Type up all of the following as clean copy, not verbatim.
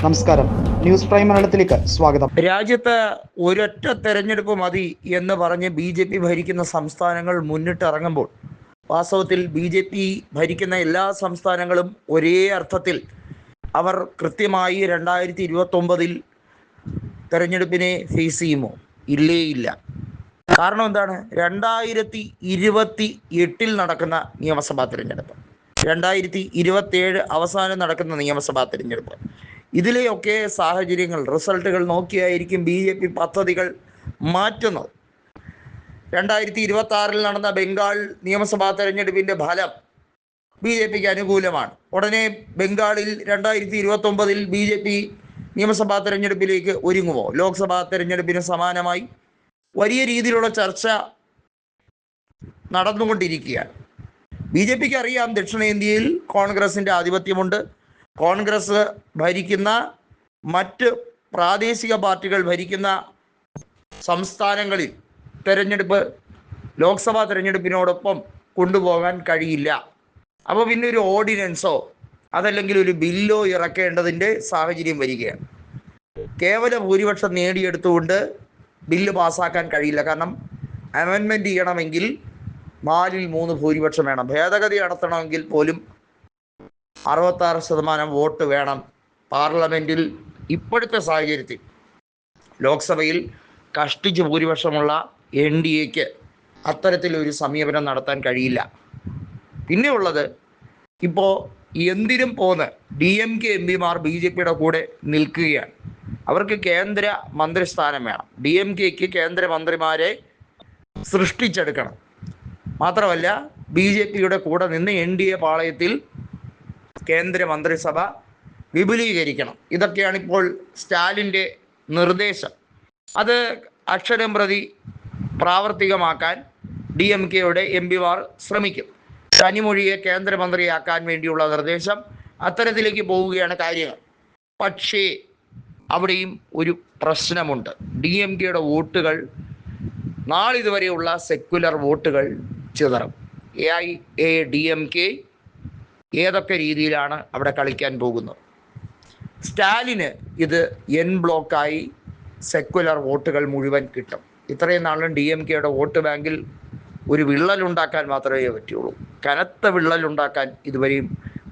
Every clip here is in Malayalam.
നമസ്കാരം, ന്യൂസ് പ്രൈം മലയാളത്തിലേക്ക് സ്വാഗതം. രാജ്യത്ത് ഒരൊറ്റ തെരഞ്ഞെടുപ്പ് മതി എന്ന് പറഞ്ഞ് BJP ഭരിക്കുന്ന സംസ്ഥാനങ്ങൾ മുന്നിട്ടിറങ്ങുമ്പോൾ വാസ്തവത്തിൽ BJP ഭരിക്കുന്ന എല്ലാ സംസ്ഥാനങ്ങളും ഒരേ അർത്ഥത്തിൽ അവർ കൃത്യമായി 2029 തെരഞ്ഞെടുപ്പിനെ ഫേസ് ചെയ്യുമോ? ഇല്ലേ ഇല്ല. കാരണം എന്താണ്? 2028 നടക്കുന്ന നിയമസഭാ തിരഞ്ഞെടുപ്പ്, 2027 അവസാനം നടക്കുന്ന നിയമസഭാ തിരഞ്ഞെടുപ്പ്, ഇതിലെയൊക്കെ സാഹചര്യങ്ങൾ, റിസൾട്ടുകൾ നോക്കിയായിരിക്കും BJP പദ്ധതികൾ മാറ്റുന്നത്. 2026 നടന്ന ബംഗാൾ നിയമസഭാ തെരഞ്ഞെടുപ്പിൻ്റെ ഫലം BJPക്ക് അനുകൂലമാണ്. ഉടനെ ബംഗാളിൽ 2029 BJP നിയമസഭാ തെരഞ്ഞെടുപ്പിലേക്ക് ഒരുങ്ങുമോ? ലോക്സഭാ തെരഞ്ഞെടുപ്പിന് സമാനമായി വലിയ രീതിയിലുള്ള ചർച്ച നടന്നുകൊണ്ടിരിക്കുകയാണ്. BJPക്ക് അറിയാം ദക്ഷിണേന്ത്യയിൽ കോൺഗ്രസിൻ്റെ ആധിപത്യമുണ്ട്. കോൺഗ്രസ് ഭരിക്കുന്ന മറ്റ് പ്രാദേശിക പാർട്ടികൾ ഭരിക്കുന്ന സംസ്ഥാനങ്ങളിൽ തെരഞ്ഞെടുപ്പ് ലോക്സഭാ തെരഞ്ഞെടുപ്പിനോടൊപ്പം കൊണ്ടുപോകാൻ കഴിയില്ല. അപ്പോൾ പിന്നെ ഒരു ഓർഡിനൻസോ അതല്ലെങ്കിൽ ഒരു ബില്ലോ ഇറക്കേണ്ടതിൻ്റെ സാഹചര്യം വരികയാണ്. കേവല ഭൂരിപക്ഷം നേടിയെടുത്തുകൊണ്ട് ബില്ല് പാസ്സാക്കാൻ കഴിയില്ല. കാരണം അമെൻമെൻറ്റ് ചെയ്യണമെങ്കിൽ 4/3 ഭൂരിപക്ഷം വേണം. ഭേദഗതി നടത്തണമെങ്കിൽ പോലും 66% വോട്ട് വേണം. പാർലമെൻറ്റിൽ ഇപ്പോഴത്തെ സാഹചര്യത്തിൽ ലോക്സഭയിൽ കഷ്ടിച്ച് ഭൂരിപക്ഷമുള്ള NDAക്ക് അത്തരത്തിലൊരു സമീപനം നടത്താൻ കഴിയില്ല. പിന്നെ ഉള്ളത്, ഇപ്പോൾ എന്തിനും പോന്ന് DMK MPമാർ BJPയുടെ കൂടെ നിൽക്കുകയാണ്. അവർക്ക് കേന്ദ്ര മന്ത്രിസ്ഥാനം വേണം. DMKക്ക് കേന്ദ്രമന്ത്രിമാരെ സൃഷ്ടിച്ചെടുക്കണം. മാത്രമല്ല BJPയുടെ കൂടെ നിന്ന് NDA പാളയത്തിൽ കേന്ദ്ര മന്ത്രിസഭ വിപുലീകരിക്കണം. ഇതൊക്കെയാണിപ്പോൾ സ്റ്റാലിൻ്റെ നിർദ്ദേശം. അത് അക്ഷരം പ്രതി പ്രാവർത്തികമാക്കാൻ DMKയുടെ MPമാർ ശ്രമിക്കും. കനിമൊഴിയെ കേന്ദ്രമന്ത്രിയാക്കാൻ വേണ്ടിയുള്ള നിർദ്ദേശം, അത്തരത്തിലേക്ക് പോവുകയാണ് കാര്യങ്ങൾ. പക്ഷേ അവിടെയും ഒരു പ്രശ്നമുണ്ട്. DMKയുടെ വോട്ടുകൾ, നാളിതുവരെയുള്ള സെക്യുലർ വോട്ടുകൾ ചിതറും. AIADMK ഏതൊക്കെ രീതിയിലാണ് അവിടെ കളിക്കാൻ പോകുന്നത്? സ്റ്റാലിന് ഇത് എൻ ബ്ലോക്കായി സെക്യുലർ വോട്ടുകൾ മുഴുവൻ കിട്ടും. ഇത്രയും നാളും DMKയുടെ വോട്ട് ബാങ്കിൽ ഒരു വിള്ളലുണ്ടാക്കാൻ മാത്രമേ പറ്റുള്ളൂ. കനത്ത വിള്ളലുണ്ടാക്കാൻ ഇതുവരെയും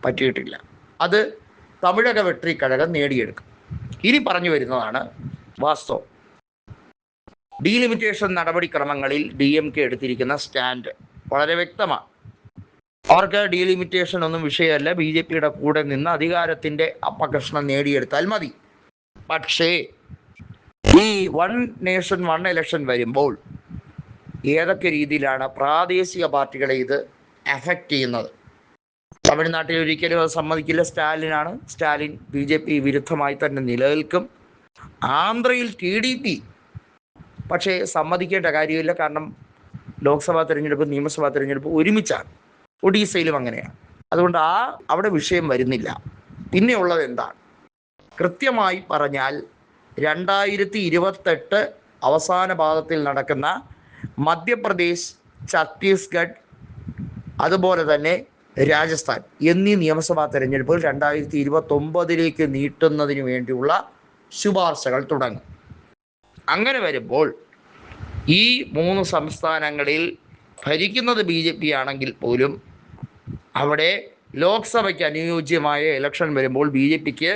പറ്റിയിട്ടില്ല. അത് തമിഴക വെട്രിക്കഴകം നേടിയെടുക്കും. ഇനി പറഞ്ഞു വരുന്നതാണ് വാസ്തവം. ഡീലിമിറ്റേഷൻ നടപടിക്രമങ്ങളിൽ DMK എടുത്തിരിക്കുന്ന സ്റ്റാൻഡ് വളരെ വ്യക്തമാണ്. അവർക്ക് ഡീലിമിറ്റേഷൻ ഒന്നും വിഷയമല്ല. BJPയുടെ കൂടെ നിന്ന് അധികാരത്തിൻ്റെ അപകർഷണം നേടിയെടുത്താൽ മതി. പക്ഷേ ഈ 1 നേഷൻ 1 ഇലക്ഷൻ വരുമ്പോൾ ഏതൊക്കെ രീതിയിലാണ് പ്രാദേശിക പാർട്ടികളെ ഇത് എഫക്റ്റ് ചെയ്യുന്നത്? തമിഴ്നാട്ടിൽ ഒരിക്കലും അത് സമ്മതിക്കില്ല. സ്റ്റാലിൻ BJP വിരുദ്ധമായി തന്നെ നിലനിൽക്കും. ആന്ധ്രയിൽ TDP പക്ഷേ സമ്മതിക്കേണ്ട കാര്യമില്ല. കാരണം ലോക്സഭാ തെരഞ്ഞെടുപ്പ് നിയമസഭാ തെരഞ്ഞെടുപ്പ് ഒരുമിച്ചാണ്. ഒഡീസയിലും അങ്ങനെയാണ്. അതുകൊണ്ട് അവിടെ വിഷയം വരുന്നില്ല. പിന്നെ ഉള്ളത് എന്താണ്? കൃത്യമായി പറഞ്ഞാൽ 2028 അവസാന പാദത്തിൽ നടക്കുന്ന മധ്യപ്രദേശ്, ഛത്തീസ്ഗഡ്, അതുപോലെ തന്നെ രാജസ്ഥാൻ എന്നീ നിയമസഭാ തെരഞ്ഞെടുപ്പുകൾ 2029 നീട്ടുന്നതിന് വേണ്ടിയുള്ള ശുപാർശകൾ തുടങ്ങും. അങ്ങനെ വരുമ്പോൾ ഈ 3 സംസ്ഥാനങ്ങളിൽ ഭരിക്കുന്നത് BJP ആണെങ്കിൽ പോലും അവിടെ ലോക്സഭയ്ക്ക് അനുയോജ്യമായ ഇലക്ഷൻ വരുമ്പോൾ BJPക്ക്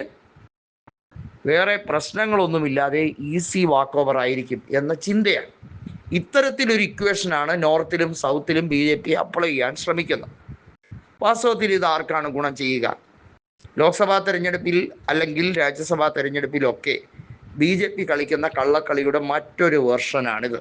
വേറെ പ്രശ്നങ്ങളൊന്നുമില്ലാതെ ഈസി വാക്ക് ഓവർ ആയിരിക്കും എന്ന ചിന്തയാണ്. ഇത്തരത്തിലൊരു ഇക്വേഷനാണ് നോർത്തിലും സൗത്തിലും BJP അപ്ലൈ ചെയ്യാൻ ശ്രമിക്കുന്നത്. വാസ്തവത്തിൽ ഇത് ആർക്കാണ് ഗുണം ചെയ്യുക? ലോക്സഭാ തെരഞ്ഞെടുപ്പിൽ അല്ലെങ്കിൽ രാജ്യസഭാ തെരഞ്ഞെടുപ്പിലൊക്കെ BJP കളിക്കുന്ന കള്ളക്കളിയുടെ മറ്റൊരു വെർഷനാണിത്.